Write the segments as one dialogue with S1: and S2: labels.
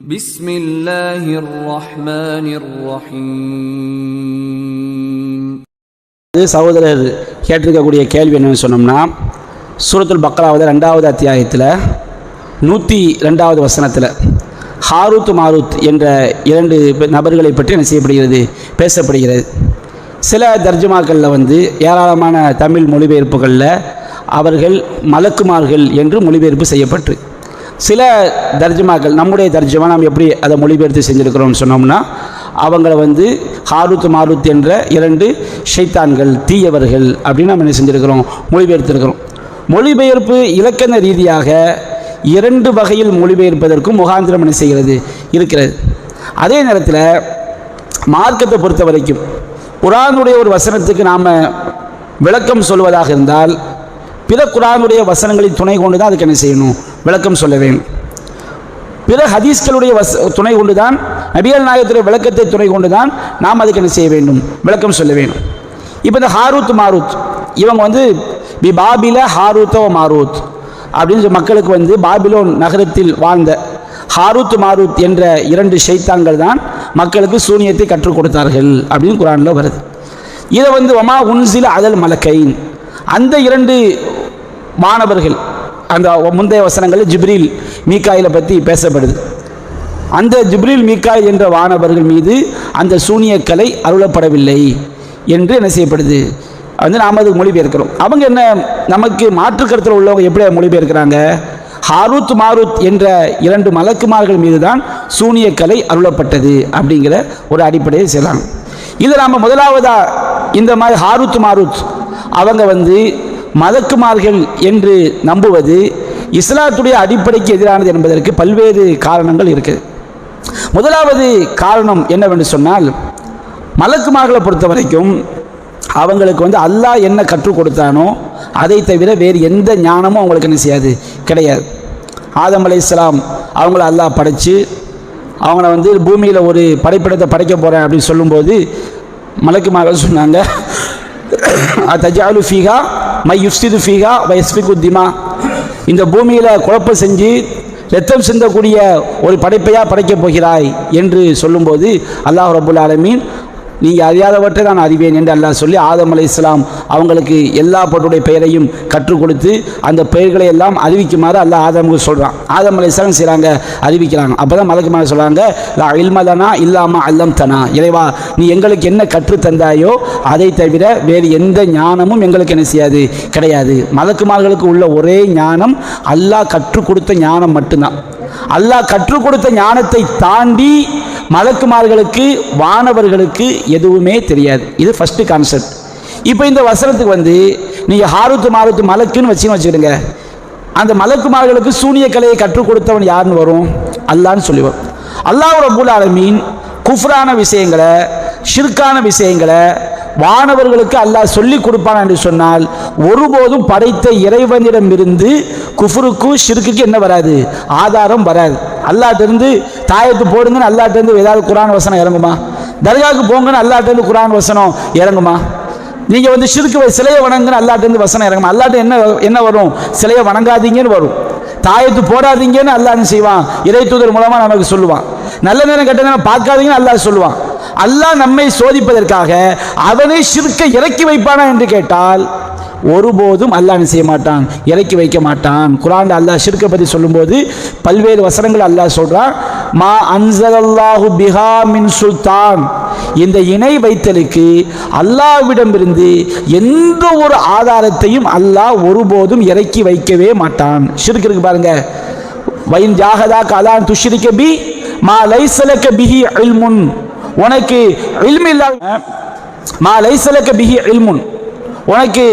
S1: பிஸ்மில்லாஹிர் ரஹ்மானிர் ரஹீம்.
S2: சகோதரர் கேட்டிருக்கக்கூடிய கேள்வி என்னன்னு சொன்னோம்னா, சூரத்துல் பக்ராவது 2வது அத்தியாயத்தில் 102வது வசனத்தில் ஹாரூத் மாரூத் என்ற 2 நபர்களை பற்றி என்ன செய்யப்படுகிறது, பேசப்படுகிறது. சில தர்ஜுமாக்களில் ஏராளமான தமிழ் மொழிபெயர்ப்புகளில் அவர்கள் மலக்குமார்கள் என்று மொழிபெயர்ப்பு செய்யப்பட்டு, சில தர்ஜுமாக்கள் நம்முடைய தர்ஜுமா நாம் எப்படி அதை மொழிபெயர்த்து செஞ்சுருக்கிறோம்னு சொன்னோம்னா, அவங்கள ஹாரூத் மாரூத் என்ற 2 ஷைத்தான்கள், தீயவர்கள் அப்படின்னு நம்ம என்ன செஞ்சுருக்கிறோம், மொழிபெயர்த்திருக்கிறோம். மொழிபெயர்ப்பு இலக்கண ரீதியாக 2 வகையில் மொழிபெயர்ப்பதற்கும் முகாந்திரம் என்ன செய்கிறது, இருக்கிறது. அதே நேரத்தில் மார்க்கத்தை பொறுத்த வரைக்கும் குர்ஆனுடைய ஒரு வசனத்துக்கு நாம் விளக்கம் சொல்வதாக இருந்தால் பிற குர்ஆனுடைய வசனங்களின் துணை கொண்டு தான் அதுக்கு என்ன செய்யணும், விளக்கம் சொல்ல வேண்டும். பிற ஹதீஸ்களுடைய துணை கொண்டு தான், நபிகள் நாயகத்துடைய விளக்கத்தை துணை கொண்டு தான் நாம் அதுக்கு என்ன செய்ய வேண்டும், விளக்கம் சொல்ல வேண்டும். இப்போ இந்த ஹாரூத் மாரூத் இவங்க பி பாபில ஹாரூத்தோ மாரூத் அப்படின்னு மக்களுக்கு பாபிலோன் நகரத்தில் வாழ்ந்த ஹாரூத் மாரூத் என்ற 2 ஷைத்தான்கள் தான் மக்களுக்கு சூனியத்தை கற்றுக் கொடுத்தார்கள் அப்படின்னு குர்ஆனில் வருது. இதை வமா உன்சில அதல் மலக்கைன், அந்த 2 மாணவர்கள், அந்த முந்தைய வசனங்களில் ஜிப்ரீல் மீகாயிலை பற்றி பேசப்படுது. அந்த ஜிப்ரீல் மீகாயில் என்ற வானவர்கள் மீது அந்த சூனியக்கலை அருளப்படவில்லை என்று என்ன செய்யப்படுது, நாம் அது மொழிபெயர்க்கிறோம். அவங்க என்ன, நமக்கு மாற்று கருத்தில் உள்ளவங்க எப்படி மொழிபெயர்க்கிறாங்க, ஹாரூத் மாரூத் என்ற 2 மலக்குமார்கள் மீது தான் சூனியக்கலை அருளப்பட்டது அப்படிங்கிற ஒரு அடிப்படையை செய்யலாம். இதை நாம் முதலாவதாக இந்த மாதிரி ஹாரூத் மாரூத் அவங்க மலக்குமார்கள் என்று நம்புவது இஸ்லாத்துடைய அடிப்படைக்கு எதிரானது என்பதற்கு பல்வேறு காரணங்கள் இருக்குது. முதலாவது காரணம் என்னவென்று சொன்னால், மலக்குமார்களை பொறுத்த வரைக்கும் அவங்களுக்கு அல்லாஹ் என்ன கற்றுக் கொடுத்தானோ அதை தவிர வேறு எந்த ஞானமும் அவங்களுக்கு என்ன செய்யாது, கிடையாது. ஆதம் அலைஹிஸ்ஸலாம் அவங்கள அல்லாஹ் படைச்சு அவங்கள பூமியில் ஒரு படைப்பிடத்தை படைக்க போகிறேன் அப்படின்னு சொல்லும்போது மலக்குமார்கள் சொன்னாங்க, தஜாலு ஃபீஹா மை யுஃப்ஸிது ஃபீஹா வ யஸ்ஃபிகு திமா, இந்த பூமியில் குழப்பம் செஞ்சு ரத்தம் சிந்தக்கூடிய ஒரு படைப்பையாக படைக்கப் போகிறாய் என்று சொல்லும்போது அல்லாஹ் ரப்புல் ஆலமீன், நீங்கள் அறியாதவற்றை நான் அறிவேன் என்று அல்லாஹ் சொல்லி ஆதம் அலைஹிஸ்ஸலாம் அவங்களுக்கு எல்லா பொருளுடைய பெயரையும் கற்றுக் கொடுத்து அந்த பெயர்களை எல்லாம் அறிவிக்குமாறு அல்லாஹ் ஆதமுக்கு சொல்கிறான். ஆதம் அலைஹிஸ்ஸலாம் செய்கிறாங்க, அறிவிக்கிறாங்க. அப்போ தான் மலக்குமார் சொல்கிறாங்க, லா இல்மலனா இல்லாமல் அல்லம் தனா, இறைவா நீ எங்களுக்கு என்ன கற்றுத் தந்தாயோ அதை தவிர வேறு எந்த ஞானமும் எங்களுக்கு என்ன செய்யாது, கிடையாது. மலக்குமார்களுக்கு உள்ள ஒரே ஞானம் அல்லாஹ் கற்றுக் கொடுத்த ஞானம் மட்டும்தான். அல்லாஹ் கற்றுக் கொடுத்த ஞானத்தை தாண்டி மலக்குமார்களுக்கு, வானவர்களுக்கு எதுவுமே தெரியாது. இது ஃபர்ஸ்ட் கான்செப்ட். இப்போ இந்த வசனத்துக்கு நீங்கள் ஹாரூத் மாரூத் மலக்குன்னு வச்சுக்கிடுங்க. அந்த மலக்குமார்களுக்கு சூனிய கலையை கற்றுக் கொடுத்தவன் யாருன்னு வரும், அல்லான்னு சொல்லி வரும். அல்லாஹ் ரப்புல் ஆலமீன் குஃப்ரான விஷயங்களை, ஷிர்கான விஷயங்களை வானவர்களுக்கு அல்லாஹ் சொல்லி கொடுப்பான் என்று சொன்னால் ஒருபோதும் படைத்த இறைவனிடமிருந்து குஃப்ருக்கும் ஷிர்க்குக்கு என்ன வராது, ஆதாரம் வராது. அல்லாஹ்ட்டிருந்து தாயத்து போடுங்கன்னு அல்லாஹ்ட்டிருந்து ஏதாவது குர்ஆன் வசனம் இறங்குமா? தர்காவுக்கு போங்கன்னு அல்லாஹ்ட்டிருந்து குர்ஆன் வசனம் இறங்குமா? நீங்கள் ஷிர்க்கு சிலையை வணங்குன்னு அல்லாஹ்ட்டிருந்து வசனம் இறங்குமா? அல்லாஹ்ட்ட என்ன வரும், சிலையை வணங்காதீங்கன்னு வரும். தாயத்து போடாதீங்கன்னு அல்லாஹ் என்ன செய்வான், இறை தூதர் மூலமாக நமக்கு சொல்லுவான். நல்ல நேரம் கெட்ட நேரம் பார்க்காதீங்கன்னு அல்லாஹ் சொல்லுவான். அல்லாஹ் நம்மை சோதிப்பதற்காக அவனை ஷிர்க்கை இறக்கி வைப்பானா என்று கேட்டால் ஒருபோதும் அல்லாஹ் என்ன செய்ய மாட்டான், இறக்கி வைக்க மாட்டான். குர்ஆன்ல அல்லாஹ் ஷிர்க்கை பற்றி சொல்லும்போது பல்வேறு வசனங்கள் அல்லாஹ் சொல்றான், மா அன்ஸலல்லாஹு பிஹா மின் சுல்தான், இந்த இணை வைத்தலுக்கு அல்லாஹ்விடமிருந்து எந்த ஒரு ஆதாரத்தையும் அல்லாஹ் ஒருபோதும் இறக்கி வைக்கவே மாட்டான். ஷிர்க் இருக்கு பாருங்க, வைன் ஜாஹதாக அலான் துஷ்ரிக பி மா லைஸலக பிஹி இல்முன், உனக்கு இல்மு இல்லாத, மா லைஸலக பிஹி இல்முன், உனக்கு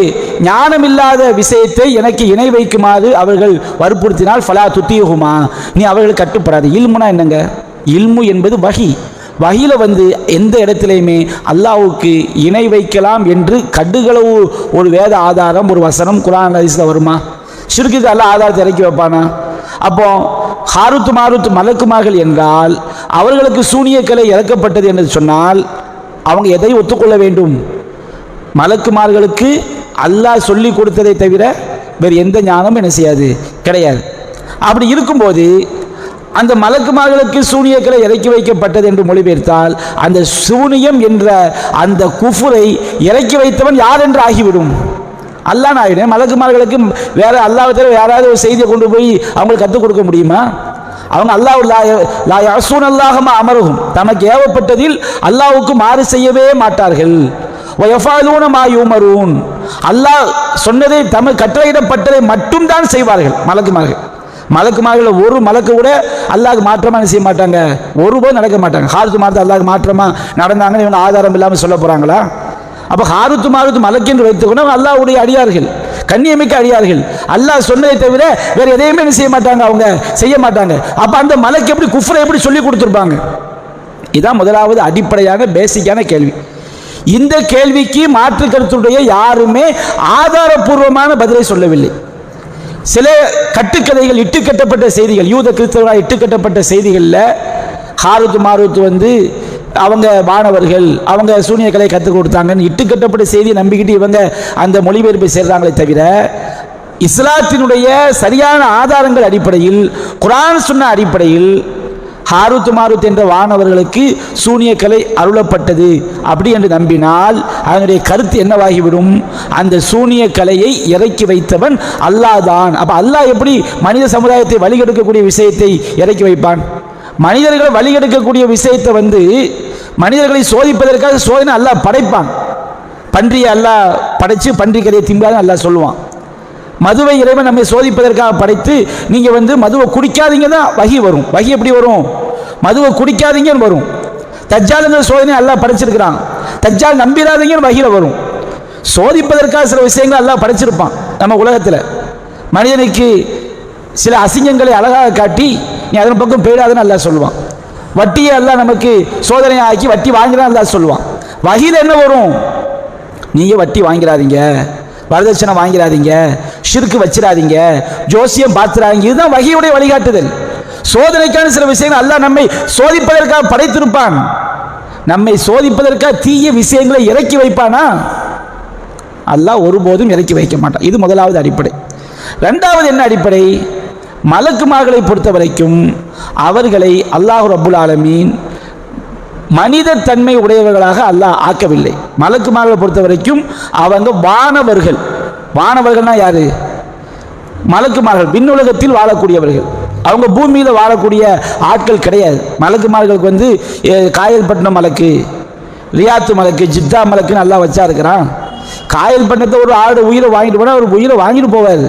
S2: ஞானம் இல்லாத விஷயத்தை எனக்கு இணை வைக்குமாறு அவர்கள் வற்புறுத்தினால் ஃபலா துத்தீஹுமா, நீ அவர்கள் கட்டுப்படாது. இல்முனா என்னங்க, இல்மு என்பது வஹி. வஹியில் எந்த இடத்துலையுமே அல்லாஹ்வுக்கு இணை வைக்கலாம் என்று கடுகளவு ஒரு வேத ஆதாரம், ஒரு வசனம் குர்ஆன் ஹதீஸ்ல வருமா? ஷிர்க்குக்கு அல்லாஹ் ஆதாரத்தை இறக்கி வைப்பானா? அப்போ ஹாரூத் மாரூத் மலக்குமார்கள் என்றால் அவர்களுக்கு சூனியக்கலை இறக்கப்பட்டது என்று சொன்னால் அவங்க எதை ஒத்துக்கொள்ள வேண்டும்? மலக்குமார்களுக்கு அல்லாஹ் சொல்லி கொடுத்ததை தவிர வேறு எந்த ஞானமும் என்ன செய்யாது, கிடையாது. அப்படி இருக்கும்போது அந்த மலக்குமார்களுக்கு சூனியக்கலை இறக்கி வைக்கப்பட்டது என்று மொழிபெயர்த்தால் அந்த சூனியம் என்ற அந்த குஃபுரை இறக்கி வைத்தவன் யார் என்று ஆகிவிடும். அல்லாஹ் ஆகிடும். மலக்குமார்களுக்கு வேற அல்லாஹ் தவிர யாராவது ஒரு செய்தியை கொண்டு போய் அவங்களுக்கு கற்றுக் கொடுக்க முடியுமா? அவங்க அல்லாஹ் அமருகும், தமக்கு ஏவப்பட்டதில் அல்லாஹ்வுக்கு மாறு செய்யவே மாட்டார்கள். அல்லாஹ் சொன்னதை தமக்கு கட்டளையிடப்பட்டதை மட்டும் தான் செய்வார்கள் மலக்குமார்கள். ஒரு மலக்கு கூட அல்லாஹ்க்கு மாற்றமா செய்ய மாட்டாங்க, ஒருபோதும் நடக்க மாட்டாங்க. ஹாருத்து மாருத்து அல்லாஹ்க்கு மாற்றமா நடந்தாங்கன்னு இவங்க ஆதாரம் இல்லாமல் சொல்ல போறாங்களா? அப்ப ஹாருத்து மாருத்து மலக்கு என்று வைத்துக்கொண்டு அல்லாஹ்வுடைய அடியார்கள், கண்ணியமிக்க அடியார்கள். அல்லாஹ் சொன்னதை தவிர வேற எதையுமே செய்ய மாட்டாங்க, அவங்க செய்ய மாட்டாங்க. அப்ப அந்த மலக்கு எப்படி குஃப்ரை எப்படி சொல்லி கொடுத்துருப்பாங்க? இதான் முதலாவது அடிப்படையான பேசிக்கான கேள்வி. இந்த கேள்விக்கு மாற்று கருத்துடைய யாருமே ஆதாரபூர்வமான பதிலை சொல்லவில்லை. சில கட்டுக்கதைகள், இட்டுக்கட்டப்பட்ட செய்திகள், யூத கிறிஸ்தவர்களால் இட்டுக்கட்டப்பட்ட செய்திகளில் ஹாருத்து மாருத்து அவங்க மாணவர்கள், அவங்க சூனியக்கலை கற்றுக் கொடுத்தாங்கன்னு இட்டுக்கட்டப்பட்ட செய்தியை நம்பிக்கிட்டு இவங்க அந்த மொழிபெயர்ப்பை சேர்றாங்களே தவிர இஸ்லாத்தினுடைய சரியான ஆதாரங்கள் அடிப்படையில், குர்ஆன் சொன்ன அடிப்படையில் ஹாருத் மாருத் என்ற வானவர்களுக்கு சூனியக்கலை அருளப்பட்டது அப்படி என்று நம்பினால் அதனுடைய கருத்து என்னவாகிவிடும்? அந்த சூனியக்கலையை இறக்கி வைத்தவன் அல்லாஹ் தான். அப்ப அல்லாஹ் எப்படி மனித சமுதாயத்தை வழிகெடுக்கக்கூடிய விஷயத்தை இறக்கி வைப்பான்? மனிதர்களை வழிகெடுக்கக்கூடிய விஷயத்தை மனிதர்களை சோதிப்பதற்காக சோதனை அல்லாஹ் படைப்பான். பன்றியை அல்லாஹ் படைச்சு பன்றி கதையை திம்பான்னு அல்லாஹ் சொல்லுவான். மதுவை இறைவன் நம்மை சோதிப்பதற்காக படைத்து நீங்க மதுவை குடிக்காதீங்க தான் வகி வரும். வகி எப்படி வரும்? மதுவை குடிக்காதீங்கன்னு வரும். தஜ்ஜாலுங்கிற சோதனை அல்லாஹ் படைச்சிருக்கிறான். தஜ்ஜால் நம்பிடாதீங்கன்னு வகில வரும். சோதிப்பதற்காக சில விஷயங்கள் அல்லாஹ் படைச்சிருப்பான். நம்ம உலகத்தில் மனிதனுக்கு சில அசிங்கங்களை அழகாக காட்டி நீ அதன் பக்கம் போயிடாதுன்னு அல்லாஹ் சொல்லுவான். வட்டியை அல்லாஹ் நமக்கு சோதனையை ஆக்கி வட்டி வாங்கிறான் அல்லாஹ் சொல்லுவான். வகில என்ன வரும்? நீங்க வட்டி வாங்கிறாதீங்க, வரதட்சணை வாங்கிறாதீங்க, ஷிர்க் வச்சிடாதீங்க, ஜோசியம் பார்த்துறாங்க. இதுதான் வகையுடைய வழிகாட்டுதல். சோதனைக்கான சில விஷயங்கள் அல்லாஹ் நம்மை சோதிப்பதற்காக படைத்திருப்பான். நம்மை சோதிப்பதற்காக தீய விஷயங்களை இறக்கி வைப்பானா? அல்லாஹ் ஒருபோதும் இறக்கி வைக்க மாட்டான். இது முதலாவது அடிப்படை. இரண்டாவது என்ன அடிப்படை? மலக்குமார்களை பொறுத்த வரைக்கும் அவர்களை அல்லாஹ் ரப்புல் ஆலமீன் மனித தன்மை உடையவர்களாக அல்லாஹ் ஆக்கவில்லை. மலக்குமார்களை பொறுத்த வரைக்கும் அவங்க வானவர்கள். வானவர்கள்னா யாரு? மலக்குமார்கள் விண்ணுலகத்தில் வாழக்கூடியவர்கள். அவங்க பூமியில் வாழக்கூடிய ஆட்கள் கிடையாது. மலக்குமார்களுக்கு காயல்பட்டினம் மலக்கு, ரியாத்து மலக்கு, ஜித்தா மலக்குன்னு அல்லாஹ் வச்சா இருக்கிறான். காயல்பட்டினத்தை ஒரு ஆடு உயிரை வாங்கிட்டு போனால் ஒரு உயிரை வாங்கிட்டு போவாது.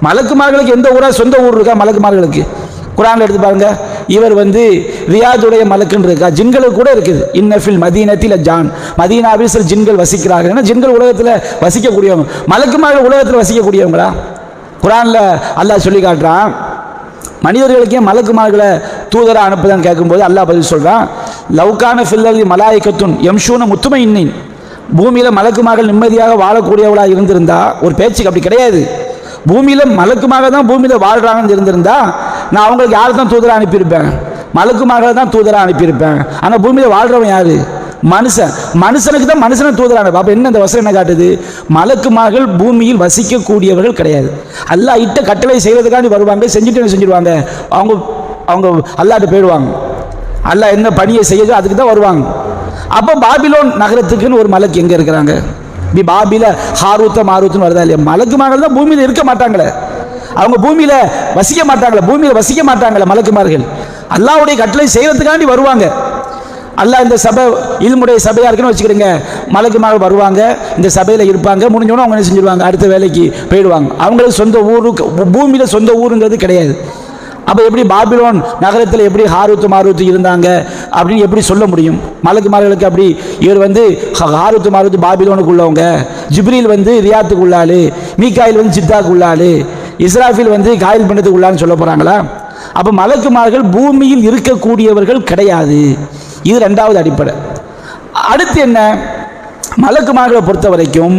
S2: மலக்குமார்களுக்கு எந்த ஊரா சொந்த ஊர் இருக்கா? மலக்குமார்களுக்கு குர்ஆன்ல எடுத்து பாருங்க. இவர் ரியாதுடைய மலக்குன்னு இருக்கா? ஜின்களுக்கு கூட இருக்குது. இன்னஃபில் மதீனத்தில் ஜான், மதீனாவில் சில ஜின்கள் வசிக்கிறார்கள். ஜின்கள் உலகத்தில் வசிக்கக்கூடியவங்க. மலக்குமார்கள் உலகத்தில் வசிக்கக்கூடியவங்களா? குர்ஆன்ல அல்லாஹ் சொல்லி காட்டுறான். மனிதர்களுக்கே மலக்குமார்களை தூதரா அனுப்புதான்னு கேட்கும்போது அல்லாஹ் பதில் சொல்றான், லவ்கான ஃபில்லி மலாயிகத்துன் எம்ஷூன முத்துமையின்னின். பூமியில் மலக்குமார்கள் நிம்மதியாக வாழக்கூடியவளாக இருந்திருந்தா, ஒரு பேச்சுக்கு அப்படி கிடையாது. பூமியில் மலக்குமாக தான் பூமியில் வாழ்கிறாங்கன்னு இருந்திருந்தா நான் அவங்களுக்கு யாரை தான் தூதராக அனுப்பியிருப்பேன்? மலக்குமாக தான் தூதராக அனுப்பியிருப்பேன். ஆனால் பூமியில் வாழ்கிறவன் யாரு? மனுஷன். மனுஷனுக்கு தான் மனுஷனை தூதரான. அப்போ என்ன இந்த வசனம் என்ன காட்டுது? மலக்குமார்கள் பூமியில் வசிக்கக்கூடியவர்கள் கிடையாது. அல்லாஹ் இட்ட கட்டளை செய்கிறதுக்காண்டி வருவாங்க, செஞ்சுட்டு என்ன செஞ்சிருவாங்க? அவங்க அவங்க அல்லாஹ்ட்ட போயிடுவாங்க. அல்லாஹ் என்ன பணியை செய்யுதோ அதுக்கு தான் வருவாங்க. அப்போ பாபிலோன் நகரத்துக்குன்னு ஒரு மலக்கு எங்கே இருக்கிறாங்க? பாபில ஹாரூத்த மாரூத்துன்னு வருதா இல்லையா? மலக்குமார்கள் தான் பூமியில் இருக்க மாட்டாங்களே, அவங்க பூமியில வசிக்க மாட்டாங்களே, பூமியில வசிக்க மாட்டாங்களே மலக்குமார்கள். அல்லாஹ்வுடைய கட்டளை செய்யறதுக்காண்டி வருவாங்க. அல்லாஹ் இந்த சபை இல்முடைய சபையா இருக்குன்னு வச்சுக்கிறீங்க, மலக்குமார்கள் வருவாங்க, இந்த சபையில இருப்பாங்க, முடிஞ்சோன்னா அவங்க என்ன செஞ்சிருவாங்க? அடுத்த வேலைக்கு போயிடுவாங்க. அவங்களுக்கு சொந்த ஊருக்கு, பூமியில சொந்த ஊருங்கிறது கிடையாது. அப்போ எப்படி பாபிலோன் நகரத்தில் எப்படி ஹாரூத்து மாரூத்து இருந்தாங்க அப்படின்னு எப்படி சொல்ல முடியும்? மலக்குமார்களுக்கு அப்படி இவர் ஹாரூத்து மாரூத்து பாபிலோனுக்கு உள்ளவங்க, ஜிப்ரீல் ரியாத்துக்கு உள்ளாளு, மீகாயில் ஜித்தாக்கு உள்ளாளு, இஸ்ராஃபில் காயில் பண்ணதுக்கு உள்ளான்னு சொல்ல போறாங்களா? அப்போ மலக்குமார்கள் பூமியில் இருக்கக்கூடியவர்கள் கிடையாது. இது ரெண்டாவது அடிப்படை. அடுத்து என்ன? மலக்குமார்களை பொறுத்த வரைக்கும்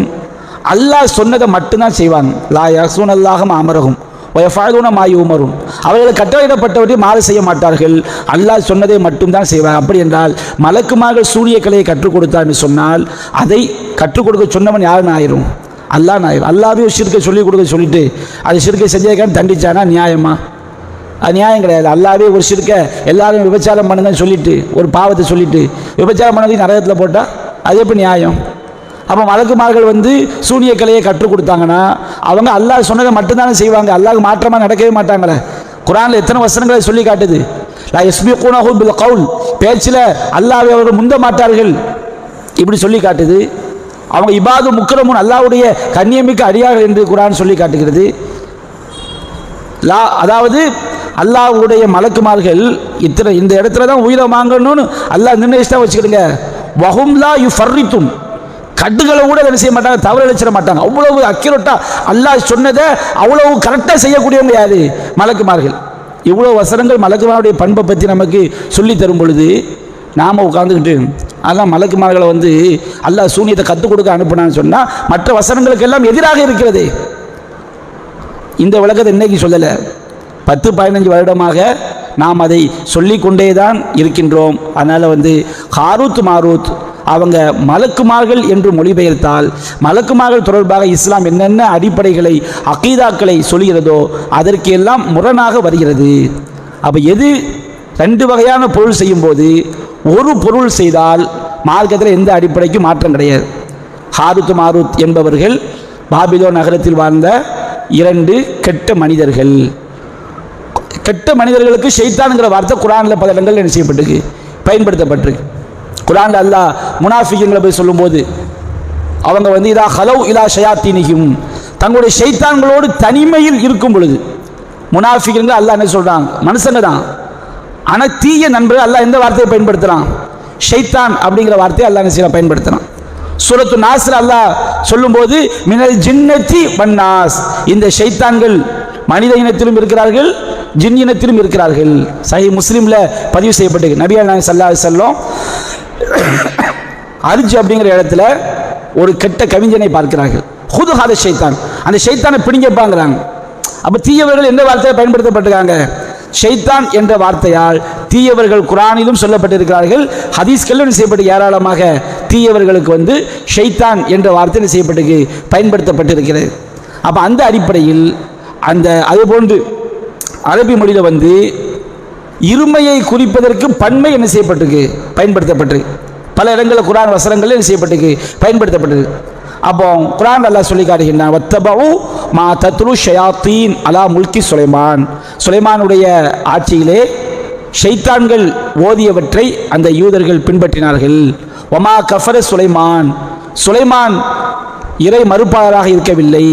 S2: அல்லாஹ் சொன்னதை மட்டும்தான் செய்வாங்க. லா யஸூனல்லாஹ மா அமரஹும் வயஃபஅலூன மா யுமரும். அவர்கள் கட்டளையிடப்பட்டவற்றை மாறு செய்ய மாட்டார்கள், அல்லாஹ் சொன்னதை மட்டும்தான் செய்வாங்க. அப்படி என்றால் மலக்குமார்கள் சூனியக்கலையை கற்றுக் கொடுத்தான்னு சொன்னால் அதை கற்றுக் கொடுக்க சொன்னவன் யாருன்னு ஆயிரும்? அல்லாஹ் ஆயிரும். அல்லாஹ்வே ஷிர்க்கை சொல்லிக் கொடுக்க சொல்லிட்டு அது ஷிர்க்கை செஞ்சதுக்கான தண்டிச்சானா நியாயமா? அது நியாயம் கிடையாது. அல்லாவே ஒரு சிறுக்க எல்லாரும் விபச்சாரம் பண்ணுங்கன்னு சொல்லிட்டு ஒரு பாவத்தை சொல்லிட்டு விபச்சாரம் பண்ணதையும் நரகத்தில் போட்டால் அது எப்படி நியாயம்? அப்போ மலக்குமார்கள் வந்து சூனிய கலையை கற்றுக் கொடுத்தாங்கன்னா அவங்க அல்லாஹ் சொன்னதை மட்டும்தானே செய்வாங்க, அல்லாஹ்க்கு மாற்றமாக நடக்கவே மாட்டாங்களே. குர்ஆனில் எத்தனை வசனங்களை சொல்லி காட்டுது. லா யஸ்பிகூனஹு பில் கவுல், பேச்சில் அல்லாஹ்வை அவர்கள் முந்த மாட்டார்கள் இப்படி சொல்லி காட்டுது. அவங்க இபாது முக்ரமுன், அல்லாஹ்வுடைய கண்ணியமிக்க அடியார்கள் என்று குர்ஆன் சொல்லி காட்டுகிறது. அதாவது அல்லாஹ்வுடைய மலக்குமார்கள் இந்த இடத்துல தான் உயிரை வாங்கணும்னு அல்லாஹ் நிர்ணயிச்சா வச்சுக்கிடுங்க. வஹும் லா யுஃபர்ரித்துன், கட்டுகளை கூட என்ன செய்ய மாட்டாங்க, தவறு அழிச்சிட மாட்டாங்க. அவ்வளவு அக்யூரேட்டா அல்லாஹ் சொன்னதை அவ்வளவு கரெக்டாக செய்யக்கூடியவங்க யாரு? மலக்குமார்கள். இவ்வளோ வசனங்கள் மலக்குமாருடைய பண்பை பற்றி நமக்கு சொல்லி தரும் பொழுது நாம் உட்காந்துக்கிட்டு அதெல்லாம் மலக்குமார்களை வந்து அல்லாஹ் சூனியத்தை கற்றுக் கொடுக்க அனுப்பினான்னு சொன்னால் மற்ற வசனங்களுக்கு எல்லாம் எதிராக இருக்கிறது. இந்த விளக்கத்தை இன்னைக்கு சொல்லலை, 10-15 வருடமாக நாம் அதை சொல்லி கொண்டே தான் இருக்கின்றோம். அதனால் வந்து ஹாரூத் மாரூத் அவங்க மலக்குமார்கள் என்று மொழிபெயர்த்தால் மலக்குமார்கள் தொடர்பாக இஸ்லாம் என்னென்ன அடிப்படைகளை அகீதாக்களை சொல்கிறதோ அதற்கு எல்லாம் முரணாக வருகிறது. அப்போ எது ரெண்டு வகையான பொருள் செய்யும்போது ஒரு பொருள் செய்தால் மார்க்கத்தில் எந்த அடிப்படைக்கும் மாற்றம் கிடையாது. ஹாரூத் மாரூத் என்பவர்கள் பாபிலோன் நகரத்தில் வாழ்ந்த 2 கெட்ட மனிதர்கள். கெட்ட மனிதர்களுக்கு ஷைத்தான்ங்கிற வார்த்தை குர்ஆனில் பல இடங்கள் என்ன செய்யப்பட்டிருக்கு, பயன்படுத்தப்பட்டிருக்கு. குர்ஆனில் அல்லாஹ் முனாஃபிக்குகளை போய் சொல்லும்போது அவங்க வந்து இதா ஹலவ் இலா ஷயாத்தீனிஹிம், தங்களுடைய ஷைத்தான்களோடு தனிமையில் இருக்கும் பொழுது, முனாஃபிக்குங்க அல்லாஹ் என்ன சொல்றாங்க, மனுஷங்க தான், ஆனால் தீய நண்பர்கள் அல்லாஹ் எந்த வார்த்தையை பயன்படுத்துகிறான், ஷைத்தான் அப்படிங்கிற வார்த்தையை அல்லாஹ் என்ன செய்ய பயன்படுத்துகிறான். சூரத்து நாஸ்ல அல்லாஹ் சொல்லும்போது மினல் ஜின்னத்தி வன்னாஸ், இந்த ஷைத்தான்கள் மனித இனத்திலும் இருக்கிறார்கள் ஜின் இனத்திலும் இருக்கிறார்கள். சஹீஹ் முஸ்லிம்ல பதிவு செய்யப்பட்டு நபிகள் நாயகம் ஸல்லல்லாஹு அலைஹி வஸல்லம் அர்ஜ் அப்படிங்கிற இடத்துல ஒரு கெட்ட கவிஞனை பார்க்கிறார்கள். ஹுது ஹாத ஷைத்தான், அந்த ஷைத்தானை பிடிங்கப்பாங்கிறாங்க. அப்போ தீயவர்கள் எந்த வார்த்தையை பயன்படுத்தப்பட்டிருக்காங்க, ஷைத்தான் என்ற வார்த்தையால் தீயவர்கள் குர்ஆனிலும் சொல்லப்பட்டிருக்கிறார்கள், ஹதீஸ்களிலும் செய்யப்பட்டு ஏராளமாக தீயவர்களுக்கு வந்து ஷைத்தான் என்ற வார்த்தை செய்யப்பட்டு பயன்படுத்தப்பட்டிருக்கிறது. அப்போ அந்த அடிப்படையில் அந்த அதுபோன்று அரபி மொழியில் வந்து இருமையை குறிப்பதற்கு பன்மை என்ன செய்யப்பட்டிருக்கு, பயன்படுத்தப்பட்டிருக்கு. பல இடங்களில் குர்ஆன் வசனங்கள் என்ன செய்யப்பட்டிருக்கு, பயன்படுத்தப்பட்டிருக்கு. அப்போ குர்ஆன் அல்லாஹ் சொல்லி காட்டுகின்றான், வத்தபஉ மா தத்லு ஷயாத்தீன் அலா முல்கி சுலைமான், சுலைமானுடைய ஆட்சியிலே ஷைத்தான்கள் ஓதியவற்றை அந்த யூதர்கள் பின்பற்றினார்கள். வமா கஃபர சுலைமான், சுலைமான் இறை மறுப்பாளராக இருக்கவில்லை.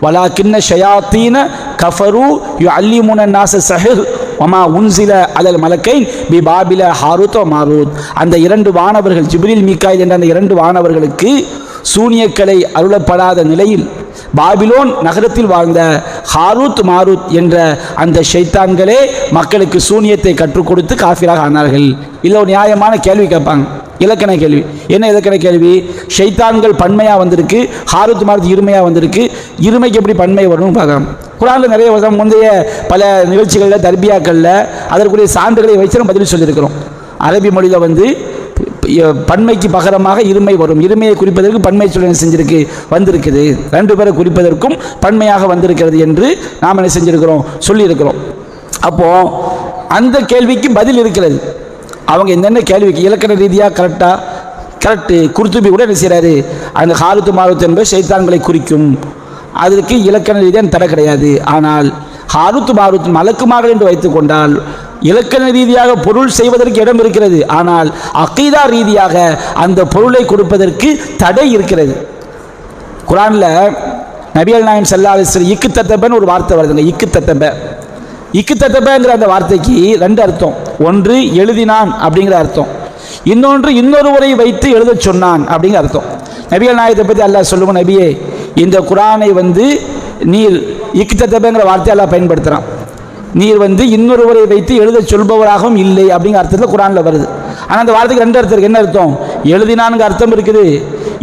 S2: வலாக்கின்ன ஷயாத்தீன கஃபரு யுஅல்லிமுன நாஸ ஸஹர் வமா உன்சில அலல் மலக்கைன் பி பாபில ஹாரூத் வ மாரூத், அந்த 2 வானவர்கள் ஜிப்ரீல் மீகாயில் என்ற அந்த 2 வானவர்களுக்கு சூனியக்கலை அருளப்படாத நிலையில் பாபிலோன் நகரத்தில் வாழ்ந்த ஹாரூத் மாரூத் என்ற அந்த ஷைத்தான்களே மக்களுக்கு சூனியத்தை கற்றுக் கொடுத்து காஃபிராக ஆனார்கள். இல்லை ஒரு நியாயமான கேள்வி கேட்பாங்க, இலக்கண கேள்வி. என்ன இலக்கண கேள்வி? ஷைத்தான்கள் பன்மையாக வந்திருக்கு, ஹாரூத் மாரூத் இருமையாக வந்திருக்கு, இருமைக்கு எப்படி பன்மை வரும்னு பார்க்கலாம். குர்ஆனில் நிறைய முந்தைய பல நிகழ்ச்சிகளில் தர்பியாக்களில் அதற்குரிய சான்றுகளை வச்சு நம்ம பதில் சொல்லியிருக்கிறோம். அரபி மொழியில் வந்து பன்மைக்கு பகரமாக இருமை வரும், இருமையை குறிப்பதற்கு பன்மை சொல்ல செஞ்சிருக்கு வந்திருக்குது, 2 பேரை குறிப்பதற்கும் பன்மையாக வந்திருக்கிறது என்று நாம் என்ன செஞ்சிருக்கிறோம், சொல்லியிருக்கிறோம். அப்போ அந்த கேள்விக்கு பதில் இருக்கிறது. அவங்க என்னென்ன கேள்விக்கு இலக்கண ரீதியாக கரெக்டு குர்துபி கூட என்ன செய்கிறாரு, அந்த ஹாரூத் மாரூத் என்பது ஷைத்தான்களை குறிக்கும், அதற்கு இலக்கண ரீதியாக தடை கிடையாது. ஆனால் ஹாரூத் மாரூத் மலக்குமார்கள் என்று வைத்துக் கொண்டால் இலக்கண ரீதியாக பொருள் செய்வதற்கு இடம் இருக்கிறது, ஆனால் அகீதா ரீதியாக அந்த பொருளை கொடுப்பதற்கு தடை இருக்கிறது. குர்ஆனில் நபிகள் நாயகம் ஸல்லல்லாஹு அலைஹி வஸல்லம் இக்குத்தத்தபன்னு ஒரு வார்த்தை வருதுங்க. இக்குத்தத்தபங்கிற அந்த வார்த்தைக்கு 2 அர்த்தம். ஒன்று எழுதினான் அப்படிங்கிற அர்த்தம், இன்னொன்று இன்னொருவரை வைத்து எழுத சொன்னான் அப்படிங்கிற அர்த்தம். நபிகள் நாயகத்தை பற்றி அல்லாஹ் சொல்லுவோம், நபியே இந்த குர்ஆனை வந்து நீர் இக்குத்தத்தபங்கிற வார்த்தை அல்லாஹ் பயன்படுத்துகிறான், நீர் வந்து இன்னொருவரை வைத்து எழுத சொல்பவராகவும் இல்லை அப்படிங்கிற அர்த்தத்தில் குர்ஆனில் வருது. ஆனால் அந்த வார்த்தைக்கு 2 அர்த்தம் இருக்குது. என்ன அர்த்தம்? எழுதினான்ங்க அர்த்தம் இருக்குது,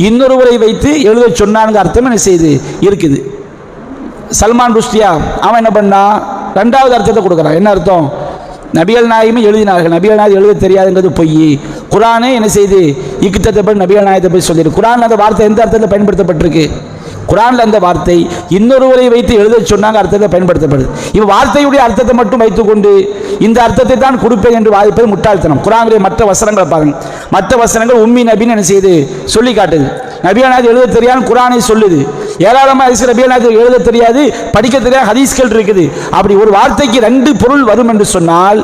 S2: இன்னொருவரை வைத்து எழுத சொன்னான்ங்க அர்த்தம் என்ன செய்யுது இருக்குது. சல்மான் ருஷ்டியா அவன் என்ன பண்ணா, 2வது அர்த்தத்தை கொடுக்குறான். என்ன அர்த்தம்? நபிகள் நாயகமே எழுதினார்கள், நபிகள் நாயகம் எழுத தெரியாதுங்கிறது பொய். குர்ஆனே என்ன செய்து இக்குத்தத்தபடி நபிகள் நாயகத்தை போய் சொல்லியிருக்கு. குர்ஆனில் அந்த வார்த்தை எந்த அர்த்தத்தில் பயன்படுத்தப்பட்டிருக்கு? குர்ஆன்ல அந்த வார்த்தை இன்னொருவரை வைத்து எழுதச் சொன்னாங்க, அர்த்தத்தை பயன்படுத்தப்படுது. இப்போ வார்த்தையுடைய அர்த்தத்தை மட்டும் வைத்துக்கொண்டு இந்த அர்த்தத்தை தான் கொடுப்பேன் என்று வாதிப்பது முட்டாள்தனம். குர்ஆனுடைய மற்ற வசனங்களை பாருங்க, மற்ற வசனங்கள் உம்மி நபின்னு என்ன செய்யுது சொல்லி காட்டுது. நபியானாது எழுத தெரியாது குர்ஆனை சொல்லுது. ஏராளமாக ஹதீஸ் நபியானாது எழுத தெரியாது படிக்க தெரியாது ஹதீஸ்கள் இருக்குது. அப்படி ஒரு வார்த்தைக்கு ரெண்டு பொருள் வரும் என்று சொன்னால்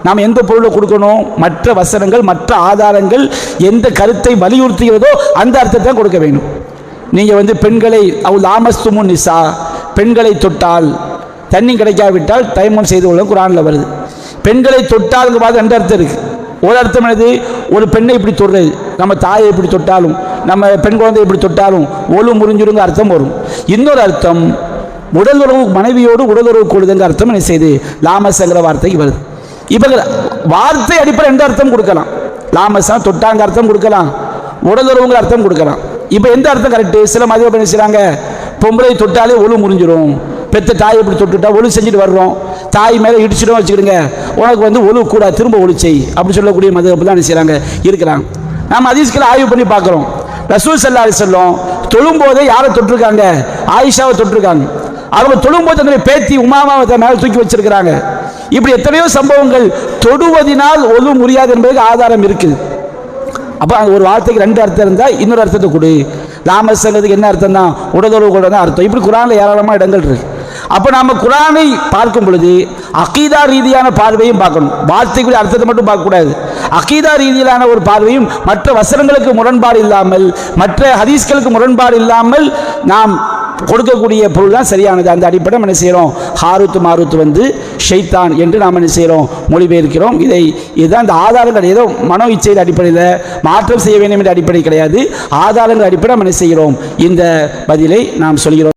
S2: நாம் எந்த பொருளை கொடுக்கணும்? மற்ற வசனங்கள் மற்ற ஆதாரங்கள் எந்த கருத்தை வலியுறுத்துகிறதோ அந்த அர்த்தத்தை கொடுக்க வேண்டும். நீங்கள் பெண்களை லாமஸ்துமு நிசா, பெண்களை தொட்டால் தண்ணி கிடைக்காவிட்டால் தயமம் செய்து கொள்ள குர்ஆனில் வருது. பெண்களை தொட்டாலுங்க பார்த்து ரெண்டு அர்த்தம் இருக்குது. ஒரு அர்த்தம் என்னது? ஒரு பெண்ணை இப்படி தொடுறது, நம்ம தாயை இப்படி தொட்டாலும் நம்ம பெண் குழந்தை இப்படி தொட்டாலும் ஒழு முறிஞ்சிருங்க அர்த்தம் வரும். இன்னொரு அர்த்தம் உடலுறவு, மனைவியோடு உடலுறவு கூடுதுங்க அர்த்தம் என்ன செய்து லாமஸ்ங்கிற வார்த்தைக்கு வருது. இப்போ வார்த்தை அடிப்படை ரெண்டு அர்த்தம் கொடுக்கலாம். லாமஸா தொட்டாங்க அர்த்தம் கொடுக்கலாம், உடலுறவுங்கிற அர்த்தம் கொடுக்கலாம். இப்போ எந்த அர்த்தம் கரெக்டு? சில மதிப்பு என்ன செய்கிறாங்க, பொம்பளை தொட்டாலே ஒழு முறிஞ்சிரும், பெத்த தாய் இப்படி தொட்டுட்டா ஒழு செஞ்சுட்டு வர்றோம், தாய் மேலே இடிச்சிடும் வச்சுக்கிடுங்க, உனக்கு ஒழு கூட திரும்ப ஒழு செய் அப்படி சொல்லக்கூடிய மதிப்பு தான் என்ன செய்கிறாங்க இருக்கிறாங்க. நம்ம ஹதீஸ்களை ஆய்வு பண்ணி பார்க்குறோம். ரசூல் ஸல்லல்லாஹு அலைஹி வஸல்லம் தொழும்போதே யாரை தொட்டிருக்காங்க? ஆயிஷாவை தொட்டிருக்காங்க. அவங்க தொழும்போது தன்னுடைய பேத்தி உமாமாவை மேலே தூக்கி வச்சிருக்கிறாங்க. இப்படி எத்தனையோ சம்பவங்கள் தொடுவதினால் ஒழு முடியாது என்பதற்கு ஆதாரம் இருக்குது. அப்போ அங்கே ஒரு வார்த்தைக்கு ரெண்டு அர்த்தம் இருந்தால் இன்னொரு அர்த்தத்தை கொடு. லாமஸ்ங்கிறதுக்கு என்ன அர்த்தம் தான்? உடலுறவு கூட தான் அர்த்தம். இப்படி குர்ஆனில் ஏராளமாக இடங்கள் இருக்கு. அப்போ நம்ம குர்ஆனை பார்க்கும் பொழுது அகீதா ரீதியான பார்வையும் பார்க்கணும். வார்த்தைக்குரிய அர்த்தத்தை மட்டும் பார்க்கக்கூடாது. அகீதா ரீதியிலான ஒரு பார்வையும், மற்ற வசனங்களுக்கு முரண்பாடு இல்லாமல், மற்ற ஹதீஸ்களுக்கு முரண்பாடு இல்லாமல் நாம் கொடுக்கக்கூடிய பொருள் தான் சரியானது. அந்த அடிப்படை என்ன செய்கிறோம்? ஹாரூத் மாரூத் ஷைத்தான் என்று நாம் என்ன செய்கிறோம்? மொழிபெயர்க்கிறோம். இதுதான் இந்த ஆதாரங்கள். ஏதோ மனோ இச்சையின் அடிப்படையில் மாற்றம் செய்ய வேண்டும் என்ற அடிப்படை கிடையாது. ஆதாரங்கள் அடிப்படை நம்ம என்ன செய்கிறோம்? இந்த பதிலை நாம் சொல்கிறோம்.